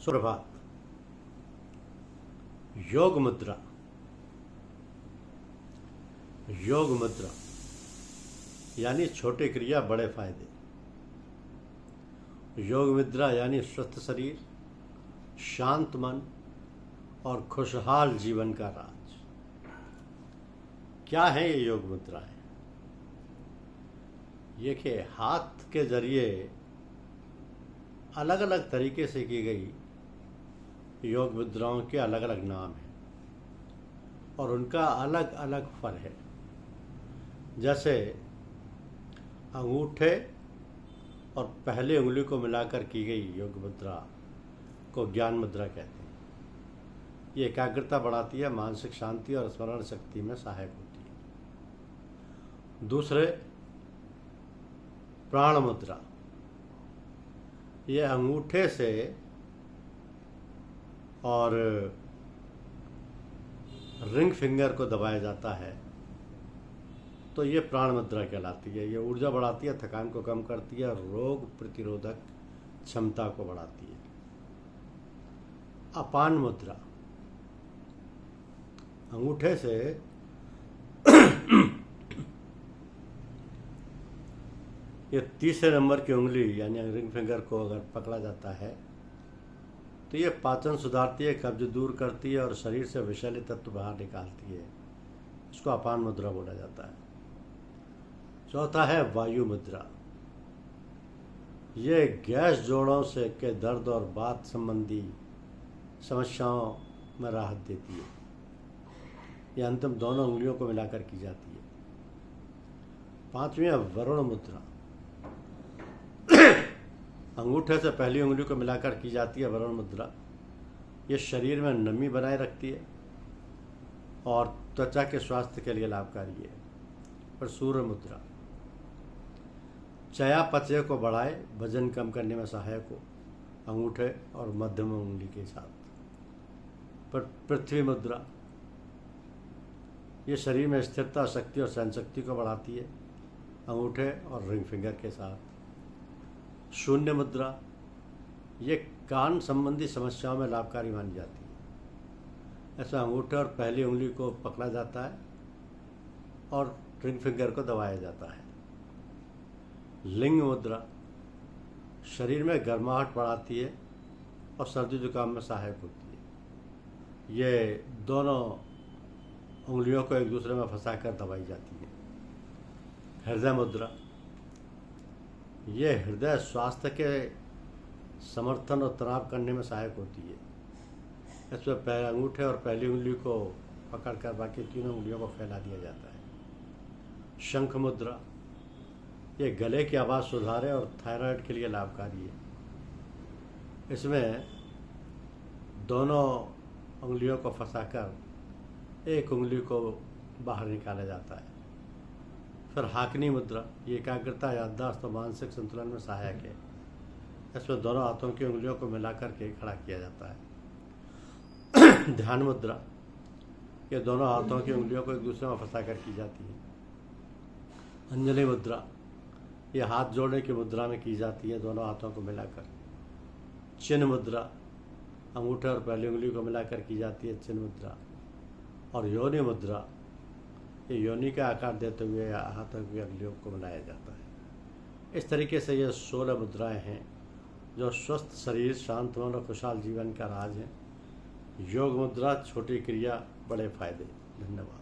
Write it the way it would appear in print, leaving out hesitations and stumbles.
सुप्रभात। योग मुद्रा। योग मुद्रा यानी छोटे क्रिया बड़े फायदे। योग मुद्रा यानी स्वस्थ शरीर, शांत मन और खुशहाल जीवन का राज। क्या है ये योग मुद्राएं? ये कि हाथ के जरिए अलग अलग तरीके से की गई योग मुद्राओं के अलग अलग नाम हैं और उनका अलग अलग फल है। जैसे अंगूठे और पहली उंगली को मिलाकर की गई योग मुद्रा को ज्ञान मुद्रा कहते हैं। ये एकाग्रता बढ़ाती है, मानसिक शांति और स्मरण शक्ति में सहायक होती है। दूसरे, प्राण मुद्रा। ये अंगूठे से और रिंग फिंगर को दबाया जाता है तो ये प्राण मुद्रा कहलाती है। ये ऊर्जा बढ़ाती है, थकान को कम करती है, रोग प्रतिरोधक क्षमता को बढ़ाती है। अपान मुद्रा। अंगूठे से ये तीसरे नंबर की उंगली यानी रिंग फिंगर को अगर पकड़ा जाता है तो ये पाचन सुधारती है, कब्ज दूर करती है और शरीर से विषैले तत्व बाहर निकालती है। इसको अपान मुद्रा बोला जाता है। चौथा है वायु मुद्रा। ये गैस जोड़ों से के दर्द और बात संबंधी समस्याओं में राहत देती है। यह अंतिम दोनों उंगलियों को मिलाकर की जाती है। पांचवी है वरुण मुद्रा। अंगूठे से पहली उंगली को मिलाकर की जाती है वरुण मुद्रा। ये शरीर में नमी बनाए रखती है और त्वचा के स्वास्थ्य के लिए लाभकारी है। और सूर्य मुद्रा चयापचय को बढ़ाए, वजन कम करने में सहायक हो, अंगूठे और मध्यम उंगली के साथ। पर पृथ्वी मुद्रा ये शरीर में स्थिरता, शक्ति और सहनशक्ति को बढ़ाती है, अंगूठे और रिंग फिंगर के साथ। शून्य मुद्रा ये कान संबंधी समस्याओं में लाभकारी मानी जाती है। ऐसा अंगूठे और पहली उंगली को पकड़ा जाता है और रिंग फिंगर को दबाया जाता है। लिंग मुद्रा शरीर में गर्माहट बढ़ाती है और सर्दी जुकाम में सहायक होती है। ये दोनों उंगलियों को एक दूसरे में फंसाकर दबाई जाती है। हृदय मुद्रा ये हृदय स्वास्थ्य के समर्थन और तनाव करने में सहायक होती है। इसमें अंगूठे और पहली उंगली को पकड़कर बाकी तीनों उंगलियों को फैला दिया जाता है। शंख मुद्रा ये गले की आवाज़ सुधारे और थायराइड के लिए लाभकारी है। इसमें दोनों उंगलियों को फंसाकर एक उंगली को बाहर निकाला जाता है। फिर हाकनी मुद्रा ये एकाग्रता, याददाश्त और मानसिक संतुलन में सहायक है। इसमें दोनों हाथों की उंगलियों को मिलाकर के खड़ा किया जाता है। ध्यान मुद्रा ये दोनों हाथों की उंगलियों को एक दूसरे में फंसाकर की जाती है। अंजलि मुद्रा ये हाथ जोड़ने की मुद्रा में की जाती है, दोनों हाथों को मिलाकर। चिन्ह मुद्रा अंगूठे और पहली उंगली को मिलाकर की जाती है, चिन्ह मुद्रा। और योनि मुद्रा ये योनि का आकार देते हुए हाथों की उंगलियों को बनाया जाता है। इस तरीके से ये 16 मुद्राएं हैं जो स्वस्थ शरीर, शांत मन और खुशहाल जीवन का राज है। योग मुद्रा, छोटी क्रिया, बड़े फायदे। धन्यवाद।